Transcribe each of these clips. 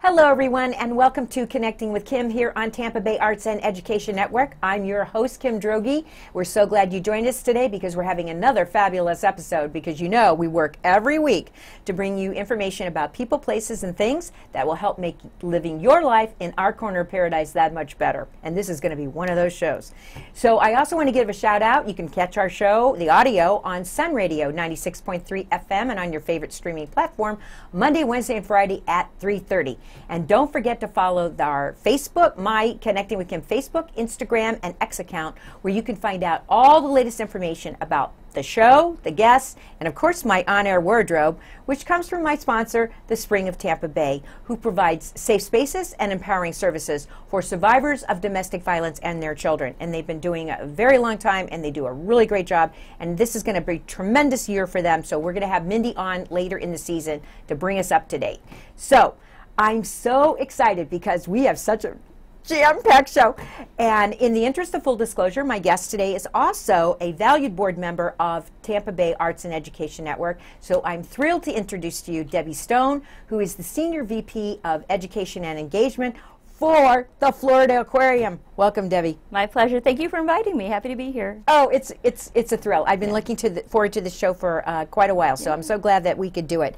Hello everyone, and welcome to Connecting with Kim here on Tampa Bay Arts and Education Network. I'm your host, Kim Droege. We're so glad you joined us today because we're having another fabulous episode because you know we work every week to bring you information about people, places, and things that will help make living your life in our corner of paradise that much better. And this is going to be one of those shows. So I also want to give a shout out. You can catch our show, the audio, on Sun Radio 96.3 FM and on your favorite streaming platform Monday, Wednesday, and Friday at 3:30. And don't forget to follow our Facebook, my Connecting with Kim Facebook, Instagram, and X account, where you can find out all the latest information about the show, the guests, and of course my on-air wardrobe, which comes from my sponsor, the Spring of Tampa Bay, who provides safe spaces and empowering services for survivors of domestic violence and their children. And they've been doing a very long time, and they do a really great job. And this is going to be a tremendous year for them. So we're going to have Mindy on later in the season to bring us up to date. So I'm so excited because we have such a jam-packed show. And in the interest of full disclosure, my guest today is also a valued board member of Tampa Bay Arts and Education Network. So I'm thrilled to introduce to you Debbi Stone, who is the Senior VP of Education and Engagement for the Florida Aquarium. Welcome, Debbi. My pleasure. Thank you for inviting me. Happy to be here. Oh, it's a thrill. I've been looking forward to this show for quite a while, so I'm so glad that we could do it.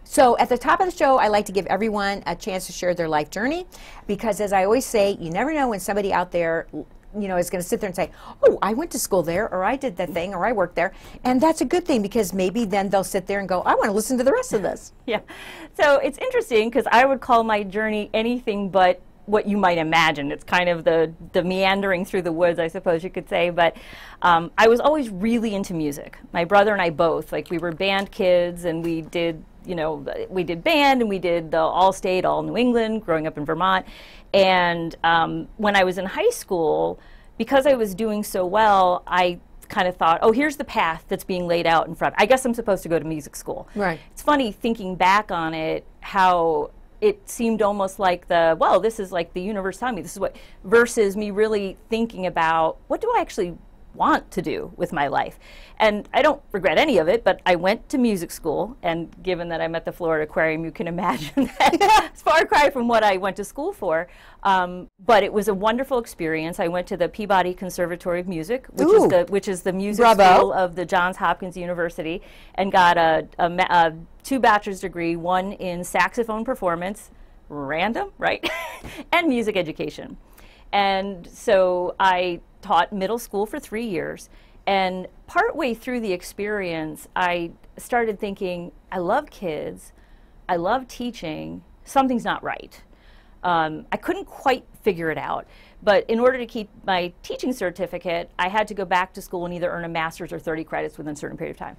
So at the top of the show, I like to give everyone a chance to share their life journey, because as I always say, you never know when somebody out there is going to sit there and say, oh, I went to school there, or I did that thing, or I worked there. And that's a good thing, because maybe then they'll sit there and go, I want to listen to the rest of this. Yeah. So it's interesting, because I would call my journey anything but what you might imagine. It's kind of the meandering through the woods, I suppose you could say. But I was always really into music. My brother and I both, we were band kids, and we did band, and we did the all-state, all New England, growing up in Vermont. And when I was in high school, because I was doing so well, I kind of thought, oh, here's the path that's being laid out in front. I guess I'm supposed to go to music school. Right. It's funny thinking back on it, how it seemed almost like this is like the universe telling me this is what, versus me really thinking about what do I actually want to do with my life. And I don't regret any of it, but I went to music school, and given that I'm at the Florida Aquarium, you can imagine that it's far cry from what I went to school for. But it was a wonderful experience. I went to the Peabody Conservatory of Music, which is the music school of the Johns Hopkins University, and got a 2 bachelor's degree, one in saxophone performance, random, right, and music education. And so I taught middle school for 3 years, and partway through the experience, I started thinking, I love kids, I love teaching, something's not right. I couldn't quite figure it out, but in order to keep my teaching certificate, I had to go back to school and either earn a master's or 30 credits within a certain period of time.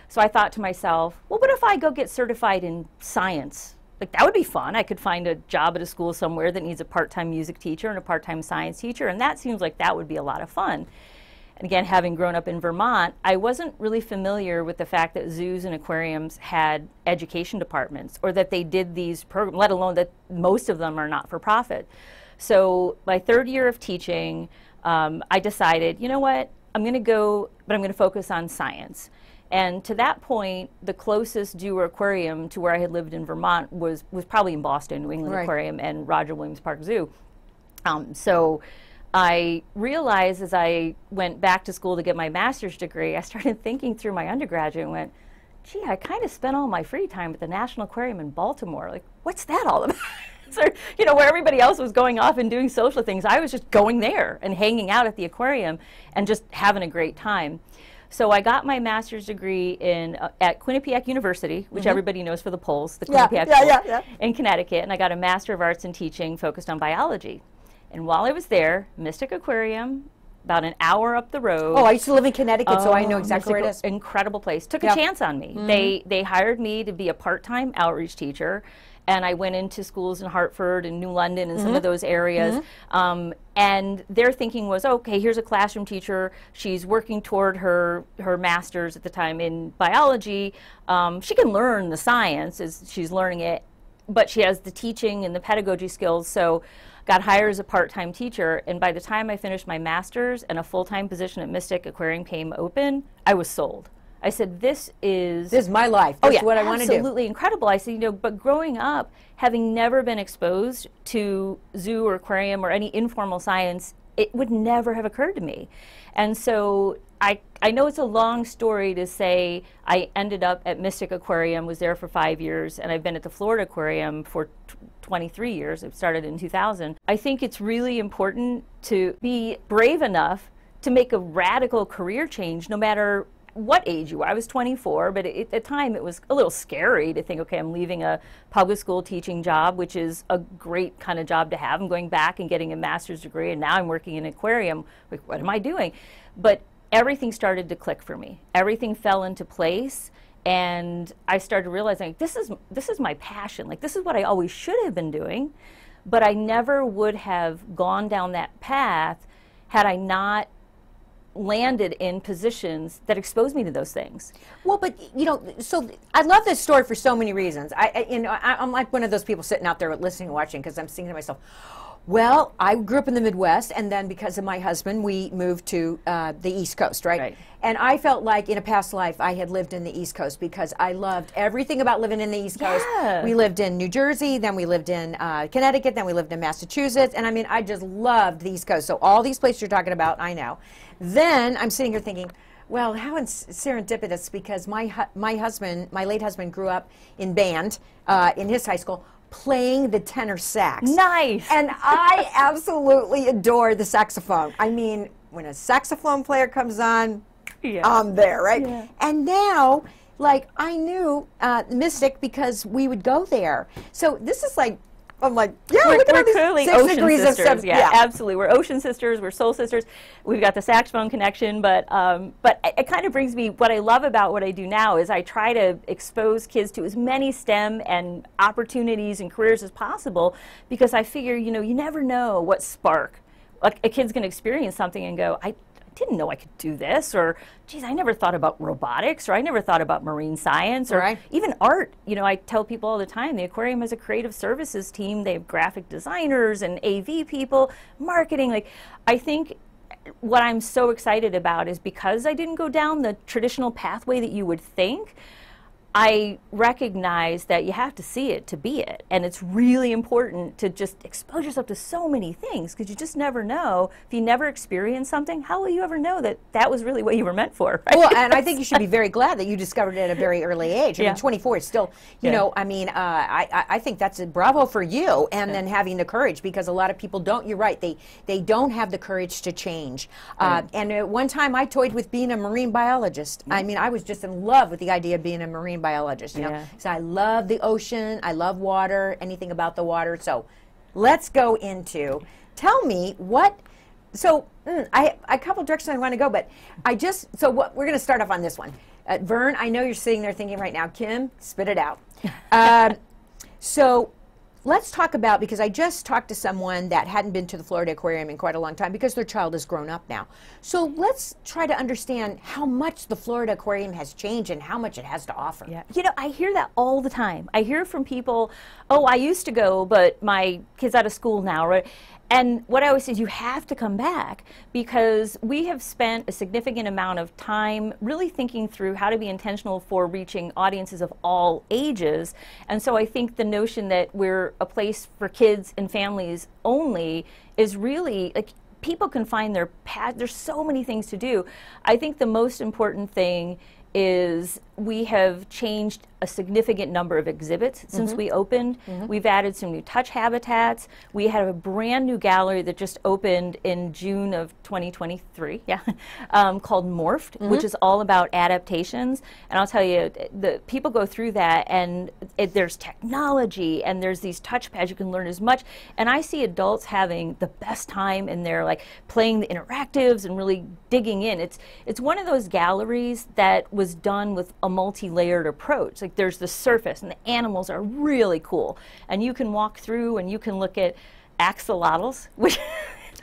So I thought to myself, well, what if I go get certified in science? That would be fun. I could find a job at a school somewhere that needs a part-time music teacher and a part-time science teacher, and that seems like that would be a lot of fun. And again, having grown up in Vermont, I wasn't really familiar with the fact that zoos and aquariums had education departments, or that they did these programs, let alone that most of them are not-for-profit. So my 3rd year of teaching, I decided, you know what, I'm going to go, but I'm going to focus on science. And to that point, the closest zoo or aquarium to where I had lived in Vermont was probably in Boston, New England Aquarium, and Roger Williams Park Zoo. So I realized as I went back to school to get my master's degree, I started thinking through my undergraduate and went, gee, I kind of spent all my free time at the National Aquarium in Baltimore. What's that all about? So, where everybody else was going off and doing social things, I was just going there and hanging out at the aquarium and just having a great time. So I got my master's degree at Quinnipiac University, which everybody knows for the polls, the Quinnipiac School in Connecticut, and I got a Master of Arts in Teaching focused on biology. And while I was there, Mystic Aquarium, about an hour up the road. Oh, I used to live in Connecticut, so I know exactly where it is. Incredible place. Took a chance on me. They hired me to be a part-time outreach teacher, and I went into schools in Hartford and New London and some of those areas. And their thinking was, okay, here's a classroom teacher. She's working toward her master's at the time in biology. She can learn the science as she's learning it, but she has the teaching and the pedagogy skills. So got hired as a part-time teacher, and by the time I finished my master's and a full-time position at Mystic Aquarium came open, I was sold. I said, this is my life. This is what I want to do. Absolutely incredible. I said, you know, but growing up, having never been exposed to zoo or aquarium or any informal science, it would never have occurred to me. And so I know it's a long story to say I ended up at Mystic Aquarium, was there for 5 years, and I've been at the Florida Aquarium for 23 years. It started in 2000. I think it's really important to be brave enough to make a radical career change no matter what age you are. I was 24, but at the time it was a little scary to think, okay, I'm leaving a public school teaching job, which is a great kind of job to have. I'm going back and getting a master's degree, and now I'm working in an aquarium. Like, what am I doing? But everything started to click for me. Everything fell into place, and I started realizing this is my passion. Like, this is what I always should have been doing, but I never would have gone down that path had I not landed in positions that exposed me to those things. Well, but you know, so I love this story for so many reasons. I'm like one of those people sitting out there listening and watching, because I'm thinking to myself, well, I grew up in the Midwest, and then because of my husband, we moved to the East Coast, right? And I felt like in a past life I had lived in the East Coast, because I loved everything about living in the East Coast. We lived in New Jersey, then we lived in Connecticut, then we lived in Massachusetts, and I mean, I just loved the East Coast. So all these places you're talking about, I know. Then I'm sitting here thinking, well, how serendipitous, because my late husband grew up in band in his high school, playing the tenor sax. Nice. And I absolutely adore the saxophone. I mean, when a saxophone player comes on, I'm there, right? Yeah. And now, like, I knew Mystic because we would go there. So this is like, I'm like, yeah, we're look at clearly these 6 ocean degrees sisters. of Yeah, absolutely. We're ocean sisters. We're soul sisters. We've got the saxophone connection, but it kind of brings me, what I love about what I do now is I try to expose kids to as many STEM and opportunities and careers as possible, because I figure, you know, you never know what spark. Like, a kid's going to experience something and go, I didn't know I could do this, or geez, I never thought about robotics, or I never thought about marine science, or even art. You know, I tell people all the time, the aquarium has a creative services team. They have graphic designers and AV people, marketing. Like, I think what I'm so excited about is, because I didn't go down the traditional pathway that you would think, I recognize that you have to see it to be it. And it's really important to just expose yourself to so many things, because you just never know. If you never experience something, how will you ever know that that was really what you were meant for? Right? Well, and I think you should be very glad that you discovered it at a very early age. I mean, 24 is still, you know, I mean, I think that's a bravo for you, and then having the courage, because a lot of people don't, you're right, they don't have the courage to change. And at one time I toyed with being a marine biologist. I mean, I was just in love with the idea of being a marine biologist, you know. So I love the ocean, I love water, anything about the water. So let's go into, tell me what, so I a couple directions I want to go, but so what, we're going to start off on this one. Vern, I know you're sitting there thinking right now, Kim, spit it out. So let's talk about, because I just talked to someone that hadn't been to the Florida Aquarium in quite a long time, because their child has grown up now. So let's try to understand how much the Florida Aquarium has changed and how much it has to offer. Yeah. You know, I hear that all the time. I hear from people, oh, I used to go, but my kid's out of school now, right? And what I always say is, you have to come back, because we have spent a significant amount of time really thinking through how to be intentional for reaching audiences of all ages. And so I think the notion that we're a place for kids and families only is really, like, people can find their path. There's so many things to do. I think the most important thing is we have changed a significant number of exhibits since we opened. We've added some new touch habitats. We have a brand new gallery that just opened in June of 2023, called Morphed, which is all about adaptations. And I'll tell you, the people go through that, and there's technology, and there's these touch pads. You can learn as much. And I see adults having the best time in there, like playing the interactives and really digging in. It's one of those galleries that was done with a multi-layered approach. Like, there's the surface, and the animals are really cool, and you can walk through and you can look at axolotls, which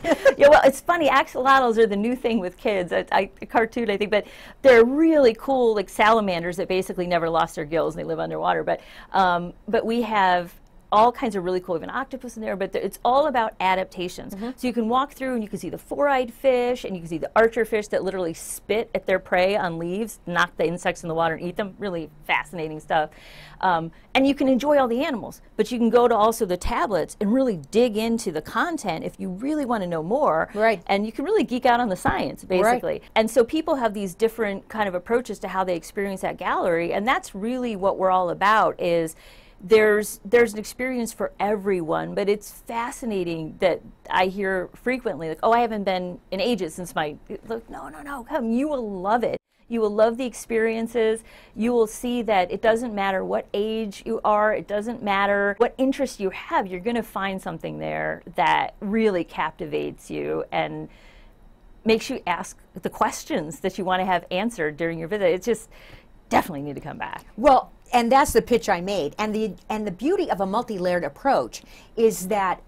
yeah, well, it's funny, axolotls are the new thing with kids. A cartoon, I think, but they're really cool, like salamanders that basically never lost their gills and they live underwater. But we have all kinds of really cool, even octopus in there, but it's all about adaptations. So you can walk through and you can see the four-eyed fish, and you can see the archer fish that literally spit at their prey on leaves, knock the insects in the water and eat them. Really fascinating stuff. And you can enjoy all the animals, but you can go to also the tablets and really dig into the content if you really want to know more. Right. And you can really geek out on the science, basically. Right. And so people have these different kind of approaches to how they experience that gallery, and that's really what we're all about. Is there's an experience for everyone, but it's fascinating that I hear frequently, like, oh, I haven't been in ages since my, look, no, come, you will love it. You will love the experiences. You will see that it doesn't matter what age you are, it doesn't matter what interest you have, you're going to find something there that really captivates you and makes you ask the questions that you want to have answered during your visit. It's just, definitely need to come back. Well, and that's the pitch I made. And the beauty of a multi-layered approach is that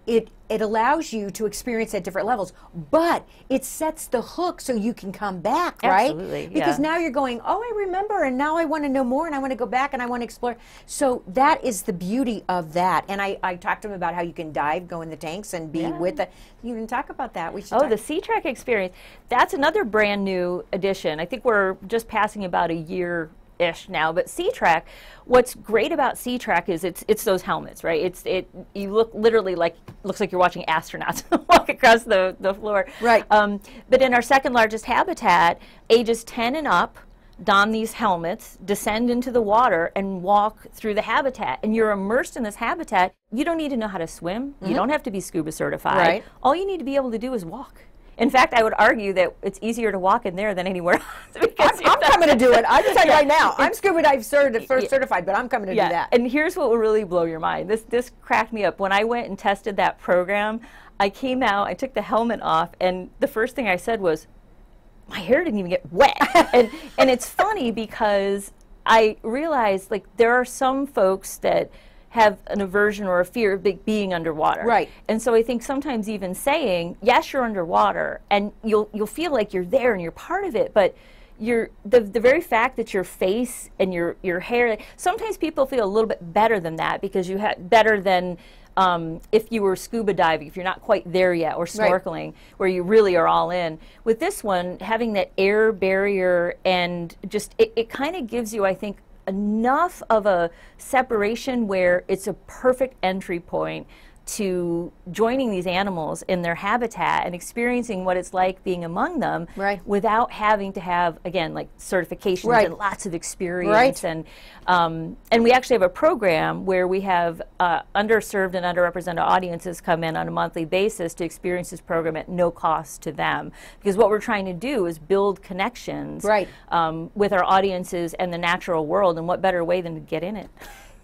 it allows you to experience at different levels, but it sets the hook so you can come back, right? Absolutely, because now you're going, oh, I remember, and now I want to know more, and I want to go back, and I want to explore. So that is the beauty of that. And I talked to him about how you can dive, go in the tanks, and be with the. You can talk about that. We should. Oh, the C-Track experience. That's another brand new addition. I think we're just passing about a year-ish now, but C-Track, what's great about C-Track is it's those helmets, right? You look literally looks like you're watching astronauts walk across the floor. Right. But in our second largest habitat, ages 10 and up don these helmets, descend into the water, and walk through the habitat. And you're immersed in this habitat. You don't need to know how to swim. You don't have to be scuba certified. Right. All you need to be able to do is walk. In fact, I would argue that it's easier to walk in there than anywhere else. I'm coming to do it. I'm just telling you right now. I'm scuba dive certified, but I'm coming to do that. And here's what will really blow your mind. This cracked me up. When I went and tested that program, I came out, I took the helmet off, and the first thing I said was, my hair didn't even get wet. and it's funny because I realized, like, there are some folks that have an aversion or a fear of being underwater. Right. And so I think sometimes even saying, yes, you're underwater, and you'll feel like you're there and you're part of it, but the very fact that your face and your hair, sometimes people feel a little bit better than that because you had better than if you were scuba diving, if you're not quite there yet, or snorkeling, where you really are all in. With this one, having that air barrier, and just it kind of gives you, I think, enough of a separation where it's a perfect entry point to joining these animals in their habitat and experiencing what it's like being among them, without having to have, again, like certifications and lots of experience. And we actually have a program where we have underserved and underrepresented audiences come in on a monthly basis to experience this program at no cost to them, because what we're trying to do is build connections with our audiences and the natural world, and what better way than to get in it.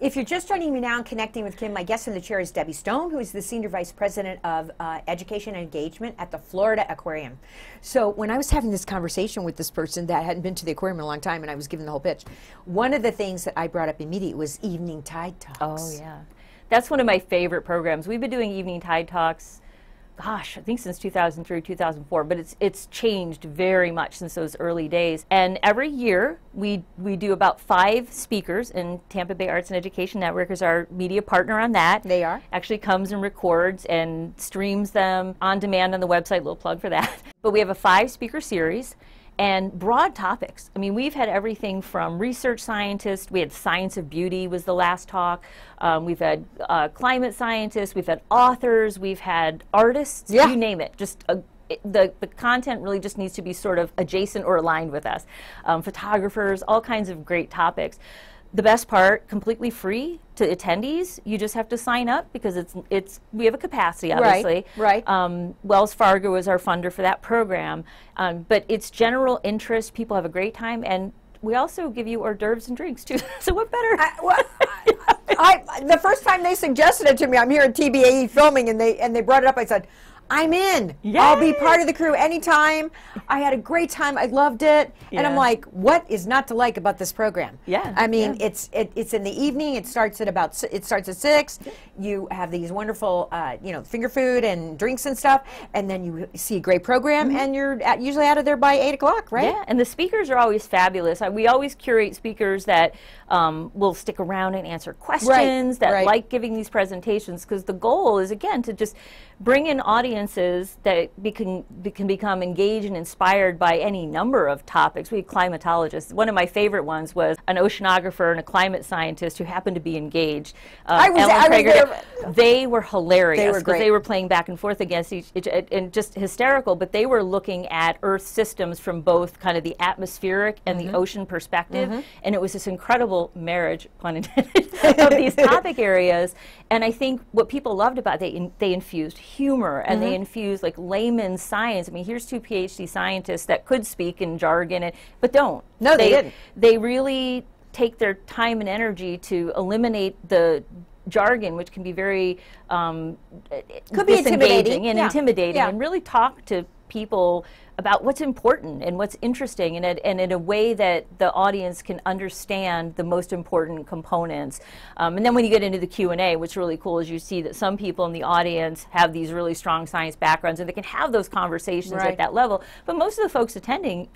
If you're just joining me now and connecting with Kim, my guest in the chair is Debbi Stone, who is the Senior Vice President of Education and Engagement at the Florida Aquarium. So when I was having this conversation with this person that hadn't been to the aquarium in a long time, and I was giving the whole pitch, one of the things that I brought up immediately was Evening Tide Talks. Oh, yeah. That's one of my favorite programs. We've been doing Evening Tide Talks, gosh, I think since 2003, 2004, but it's changed very much since those early days. And every year we do about 5 speakers, and Tampa Bay Arts and Education Network is our media partner on that. They are. Actually comes and records and streams them on demand on the website, little plug for that. But we have a 5-speaker series. And broad topics. I mean, we've had everything from research scientists. We had Science of Beauty was the last talk. We've had climate scientists. We've had authors. We've had artists. You name it. Just the content really just needs to be sort of adjacent or aligned with us. Photographers, all kinds of great topics. The best part, completely free to attendees. You just have to sign up because we have a capacity, obviously. Wells Fargo is our funder for that program, but it's general interest. People have a great time, and we also give you hors d'oeuvres and drinks too. So what better? The first time they suggested it to me, I'm here at TBAE filming, and they brought it up. I said, I'm in. Yes. I'll be part of the crew anytime. I had a great time. I loved it. And I'm Yeah. like, what is not to like about this program? Yeah, I mean, yeah. it's in the evening. It starts at 6. You have these wonderful, finger food and drinks and stuff. And then you see a great program, and you're usually out of there by 8 o'clock, right? Yeah, and the speakers are always fabulous. We always curate speakers that will stick around and answer questions, that like giving these presentations, because the goal is, again, to just bring in audiences that can become engaged and inspired by any number of topics. We had climatologists. One of my favorite ones was an oceanographer and a climate scientist who happened to be engaged. I was there. They were hilarious because they were playing back and forth against each and just hysterical, but they were looking at Earth systems from both kind of the atmospheric and the ocean perspective, and it was this incredible marriage, pun intended, of these topic areas. And I think what people loved about it, they infused humor, and they infused like layman's science. I mean, here's two PhD scientists that could speak in jargon, but don't. No, they didn't. They really take their time and energy to eliminate the jargon, which can be very could be intimidating intimidating, and really talk to people about what's important and what's interesting, and in a way that the audience can understand the most important components. And then when you get into the Q&A, what's really cool is you see that some people in the audience have these really strong science backgrounds, and they can have those conversations at that level. But most of the folks attending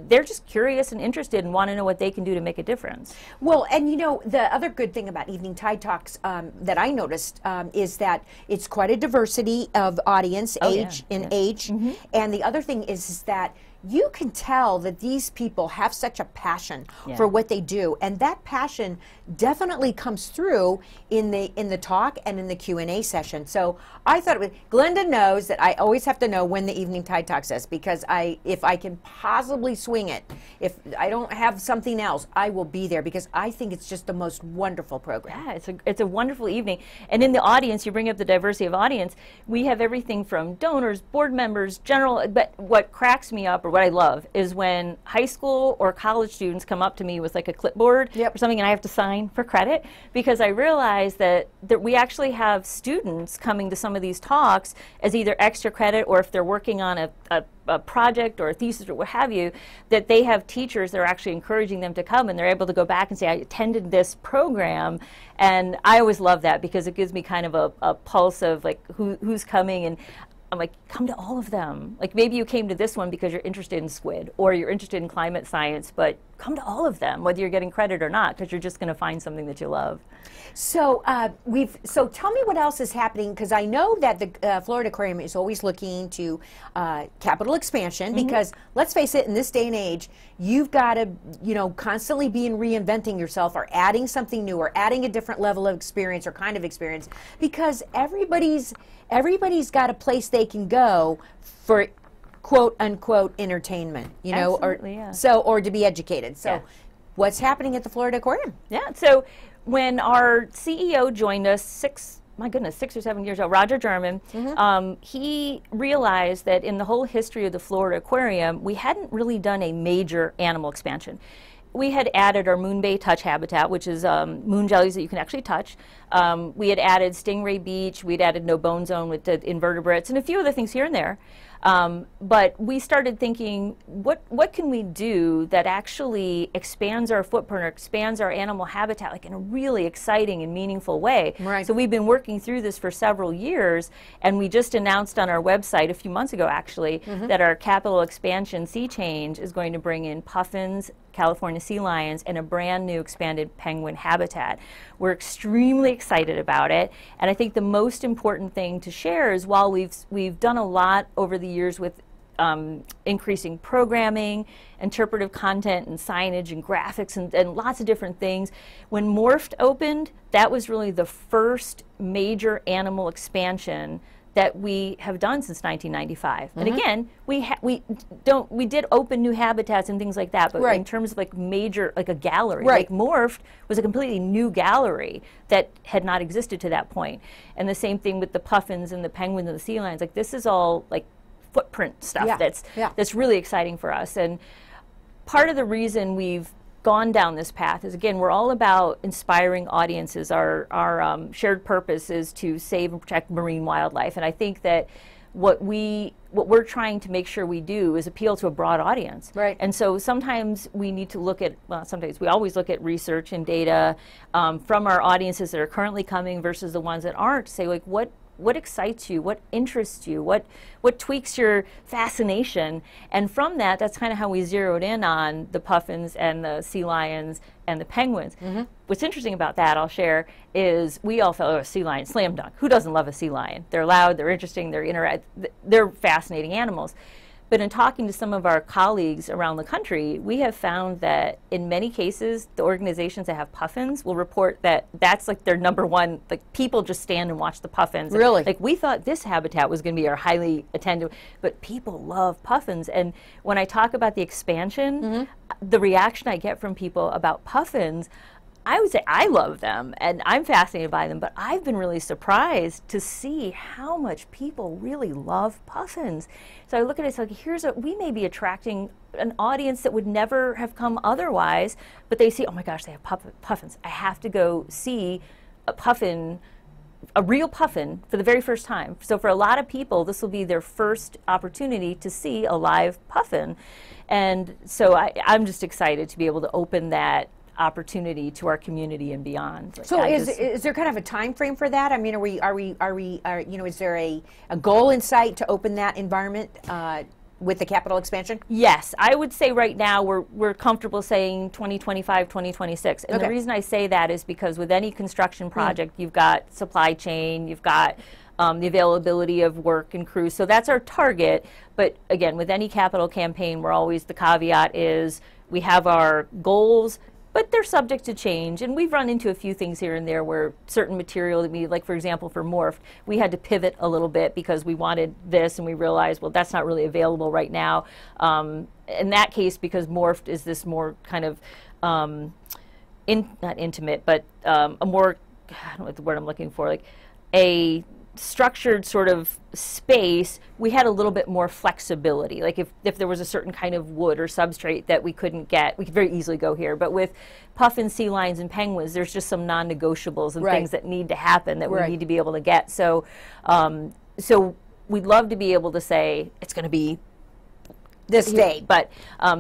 they're just curious and interested and want to know what they can do to make a difference. Well, and the other good thing about Evening Tide Talks that I noticed is that it's quite a diversity of audience, age, and the other thing is that you can tell that these people have such a passion for what they do, and that passion definitely comes through in the talk and in the Q&A session. So I thought Glenda knows that I always have to know when the Evening Tide Talks is, because if I can possibly swing it, if I don't have something else, I will be there, because I think it's just the most wonderful program. Yeah, it's a wonderful evening. And in the audience, you bring up the diversity of audience, we have everything from donors, board members, general, but what cracks me up, or what I love, is when high school or college students come up to me with like a clipboard or something, and I have to sign for credit, because I realize that we actually have students coming to some of these talks as either extra credit, or if they're working on a project or a thesis or what have you, that they have teachers that are actually encouraging them to come, and they're able to go back and say, I attended this program. And I always love that, because it gives me kind of a pulse of like who's coming, and I'm like, come to all of them. Like, maybe you came to this one because you're interested in squid, or you're interested in climate science, but come to all of them, whether you're getting credit or not, because you're just going to find something that you love. So so tell me what else is happening, because I know that the Florida Aquarium is always looking to capital expansion, because let's face it, in this day and age, you've got to constantly be reinventing yourself, or adding something new, or adding a different level of experience or kind of experience, because everybody's got a place they can go for quote unquote entertainment, or to be educated. So what's happening at the Florida Aquarium? Yeah, so when our CEO joined us 6 or 7 years ago, Roger German, he realized that in the whole history of the Florida Aquarium, we hadn't really done a major animal expansion. We had added our Moon Bay Touch habitat, which is moon jellies that you can actually touch. We had added Stingray Beach. We'd added No Bone Zone with the invertebrates, and a few other things here and there. But we started thinking, what can we do that actually expands our footprint, or expands our animal habitat, like in a really exciting and meaningful way? Right. So we've been working through this for several years, and we just announced on our website a few months ago, actually, that our capital expansion sea change is going to bring in puffins, California sea lions, and a brand new expanded penguin habitat. We're extremely excited about it, and I think the most important thing to share is, while we've done a lot over the years with increasing programming, interpretive content, and signage, and graphics, and lots of different things, when Morphed opened, that was really the first major animal expansion that we have done since 1995. And again, we did open new habitats and things like that, but in terms of like major, like a gallery, like Morphed was a completely new gallery that had not existed to that point. And the same thing with the puffins and the penguins and the sea lions. Like, this is all like footprint stuff that's really exciting for us. And part of the reason we've gone down this path is, again, we're all about inspiring audiences. Our shared purpose is to save and protect marine wildlife, and I think that what we're trying to make sure we do is appeal to a broad audience. Right. And so sometimes we need to look at, well, sometimes we always look at research and data from our audiences that are currently coming versus the ones that aren't, to say, like, what excites you, what interests you, what tweaks your fascination, and from that, that's kind of how we zeroed in on the puffins and the sea lions and the penguins. What's interesting about that, I'll share, is we all felt, oh, a sea lion, slam dunk. Who doesn't love a sea lion? They're loud, they're interesting, they're fascinating animals. But in talking to some of our colleagues around the country, we have found that in many cases, the organizations that have puffins will report that that's like their number one, like people just stand and watch the puffins. Really? Like we thought this habitat was going to be our highly attended, but people love puffins. And when I talk about the expansion, the reaction I get from people about puffins, I would say I love them and I'm fascinated by them, but I've been really surprised to see how much people really love puffins. So I look at it, it's like, we may be attracting an audience that would never have come otherwise, but they see, oh my gosh, they have puffins. I have to go see a puffin, a real puffin, for the very first time. So for a lot of people, this will be their first opportunity to see a live puffin. And so I'm just excited to be able to open that opportunity to our community and beyond. Like, so is there kind of a time frame for that? I mean, you know, is there a goal in sight to open that environment with the capital expansion? Yes, I would say right now we're comfortable saying 2025, 2026. And the reason I say that is because with any construction project, you've got supply chain, you've got the availability of work and crews. So that's our target. But again, with any capital campaign, the caveat is we have our goals, but they're subject to change. And we've run into a few things here and there where certain material that we, like for example for Morph, we had to pivot a little bit because we wanted this and we realized, well, that's not really available right now. In that case, because Morphed is this more kind of, not intimate, but a more, I don't know what the word I'm looking for, like a structured sort of space, we had a little bit more flexibility. Like if there was a certain kind of wood or substrate that we couldn't get, we could very easily go here. But with puffins, sea lions, and penguins, there's just some non-negotiables and things that need to happen that we need to be able to get. So, so we'd love to be able to say it's going to be this date. But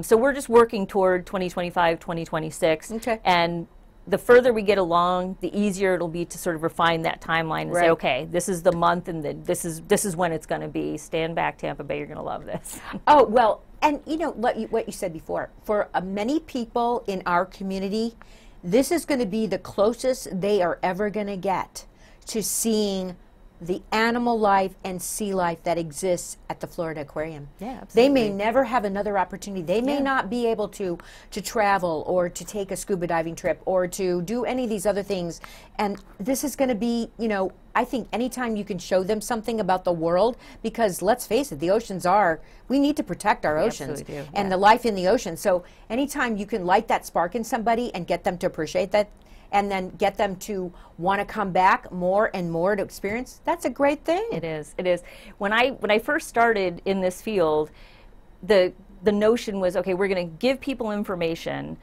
so we're just working toward 2025, 2026. Okay. And the further we get along, the easier it'll be to sort of refine that timeline and say, okay, this is the month and this is when it's going to be. Stand back, Tampa Bay, you're going to love this. Oh, well, and you know what you said before, for many people in our community, this is going to be the closest they are ever going to get to seeing the animal life and sea life that exists at the Florida Aquarium. Yeah, absolutely. They may never have another opportunity. They may not be able to travel or to take a scuba diving trip or to do any of these other things. And this is going to be, you know, I think anytime you can show them something about the world, because let's face it, the oceans we need to protect our oceans and the life in the ocean. So anytime you can light that spark in somebody and get them to appreciate that, and then get them to want to come back more and more to experience, that's a great thing. It is. It is. When I first started in this field, the notion was, okay, we're going to give people information,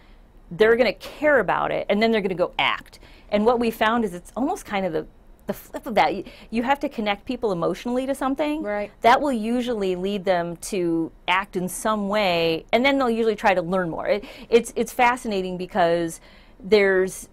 they're going to care about it, and then they're going to go act. And what we found is it's almost kind of the flip of that. You have to connect people emotionally to something. Right. That will usually lead them to act in some way, and then they'll usually try to learn more. It's fascinating because there's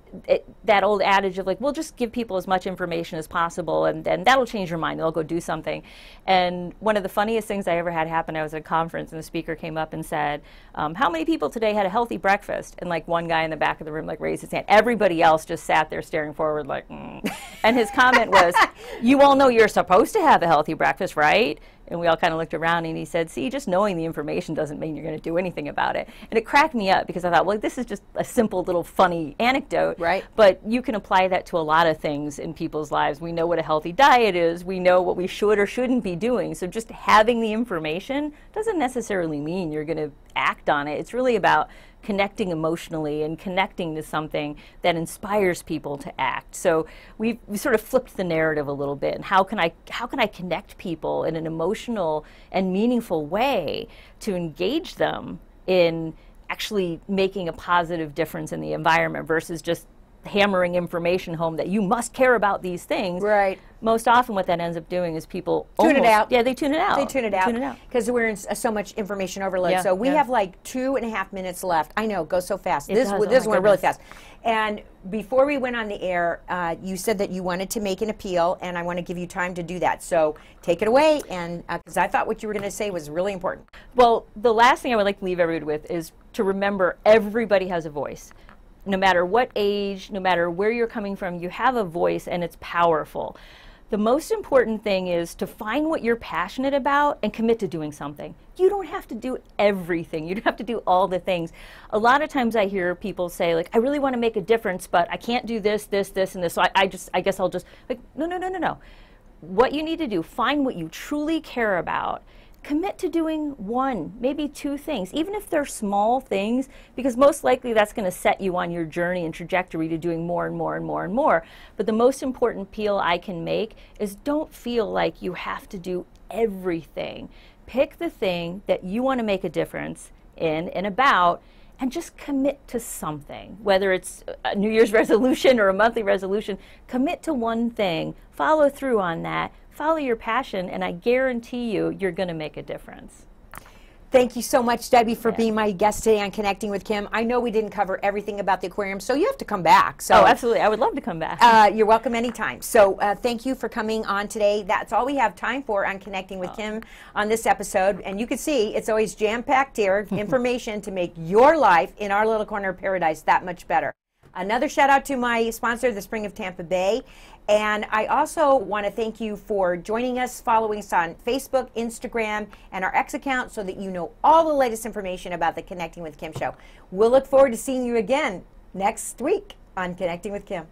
that old adage of like, we'll just give people as much information as possible and then that'll change your mind, they'll go do something. And one of the funniest things I ever had happen, I was at a conference and the speaker came up and said, how many people today had a healthy breakfast? And like one guy in the back of the room like raised his hand. Everybody else just sat there staring forward like, And his comment was, you all know you're supposed to have a healthy breakfast, right? And we all kind of looked around and he said, see, just knowing the information doesn't mean you're going to do anything about it. And it cracked me up because I thought, well, this is just a simple little funny anecdote. Right. But you can apply that to a lot of things in people's lives. We know what a healthy diet is. We know what we should or shouldn't be doing. So just having the information doesn't necessarily mean you're going to act on it. It's really about connecting emotionally and connecting to something that inspires people to act. So we sort of flipped the narrative a little bit. And how can I connect people in an emotional and meaningful way to engage them in actually making a positive difference in the environment versus just hammering information home that you must care about these things. Right. Most often what that ends up doing is people Tune it out. Yeah, they tune it out. They tune it out because we're in so much information overload. Yeah, so we yeah. have like 2.5 minutes left. I know, it goes so fast. It This does. Oh this my went really goodness. fast. And before we went on the air, you said that you wanted to make an appeal, and I want to give you time to do that. So take it away, and because I thought what you were going to say was really important. Well, the last thing I would like to leave everybody with is to remember everybody has a voice. No matter what age, no matter where you're coming from, you have a voice and it's powerful. The most important thing is to find what you're passionate about and commit to doing something. You don't have to do everything. You don't have to do all the things. A lot of times I hear people say, like, I really want to make a difference, but I can't do this, this, this, and this, so I guess I'll just, like, no. What you need to do, find what you truly care about. Commit to doing one, maybe two things, even if they're small things, because most likely that's going to set you on your journey and trajectory to doing more and more and more and more. But the most important appeal I can make is don't feel like you have to do everything. Pick the thing that you want to make a difference in and about, and just commit to something. Whether it's a New Year's resolution or a monthly resolution, commit to one thing, follow through on that, follow your passion, and I guarantee you, you're going to make a difference. Thank you so much, Debbie, for being my guest today on Connecting with Kim. I know we didn't cover everything about the aquarium, so you have to come back. So, oh, absolutely. I would love to come back. You're welcome anytime. So thank you for coming on today. That's all we have time for on Connecting with Kim on this episode. And you can see it's always jam-packed here, information to make your life in our little corner of paradise that much better. Another shout out to my sponsor, the Spring of Tampa Bay. And I also want to thank you for joining us, following us on Facebook, Instagram, and our X account so that you know all the latest information about the Connecting with Kim show. We'll look forward to seeing you again next week on Connecting with Kim.